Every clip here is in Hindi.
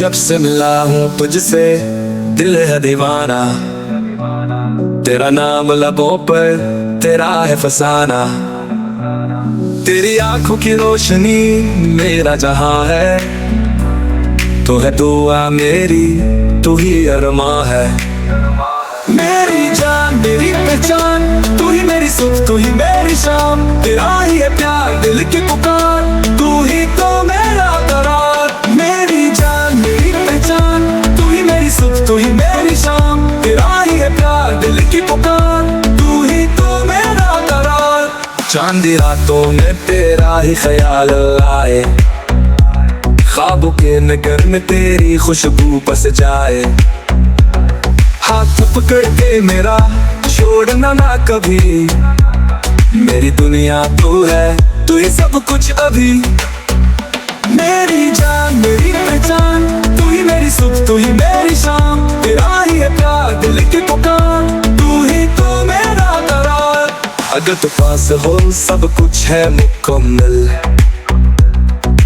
जब से मिला हूँ तुझसे दिल है दीवाना, तेरा नाम लबों पर तेरा है फसाना। तेरी आंखों की रोशनी मेरा जहां है, तू है दुआ मेरी, तू ही अरमां है। मेरी जान मेरी पहचान, तू ही मेरी सुख, तू ही मेरी शाम, तेरा ही है प्यार दिल की पुकार, तू ही तो मेरा करार। मेरी जान मेरी पहचान, तू ही मेरी सुख, तू ही मेरी शाम, तेरा ही है प्यार दिल की पुकार, तू ही तो मेरा करार। चांदी रातों में तेरा ही ख्याल आए, ख्वाबों के नगर में तेरी खुशबू बस जाए। हाथ पकड़ के मेरा छोड़ना ना कभी, मेरी दुनिया तू है, तू ही सब कुछ अभी। मेरी जान मेरी पहचान, तू ही मेरी सुख, तू ही मेरी शाम, तेरा ही है प्यार दिल की पुकार, तू ही तो मेरा करार। अगर तू पास हो सब कुछ है मुकम्मल,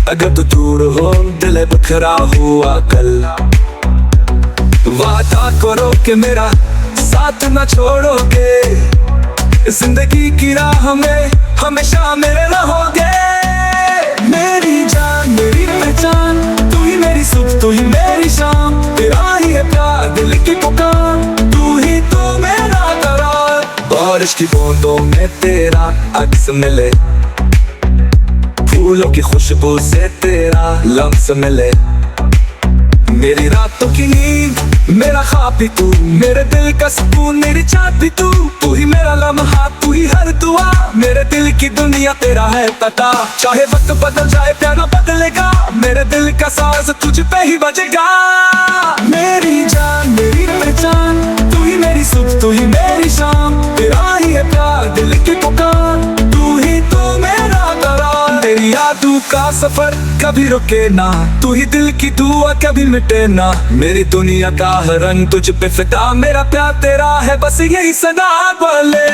अगर तू दूर हो दिल बिखरा हुआ कल। वादा करो कि मेरा साथ न छोड़ोगे, जिंदगी की राह में हमेशा मेरे रहोगे। मेरी जान मेरी पहचान, तू ही मेरी सुख, तू ही मेरी शाम, तेरा ही है प्यार दिल की पुकार, तू ही तो मेरा करार। बारिश की बूंदों में तेरा अक्स मिले, फूलों की खुशबू से तेरा लम्स मिले। मेरी रातों की नींद मेरा ख्वाब भी तू, मेरे दिल का सुकून मेरी चाहत भी तू, तू ही मेरा लम्हा, तू ही हर दुआ, मेरे दिल की दुनिया तेरा है पता। चाहे वक्त बदल जाए प्यार बदलेगा, मेरे दिल का साज तुझ पे ही बजेगा। मेरी जान मेरी पहचान, तू ही मेरी सुख, तू ही मेरी शाम, तेरा ही है प्यार दिल की पुकार, तू ही तो मेरा करार। तेरी यादों का सफर कभी रुके ना, तू ही दिल की दुआ कभी मिटे ना, मेरी दुनिया का हर रंग तुझ पे फिदा, मेरा प्यार तेरा है बस यही सदा बोले।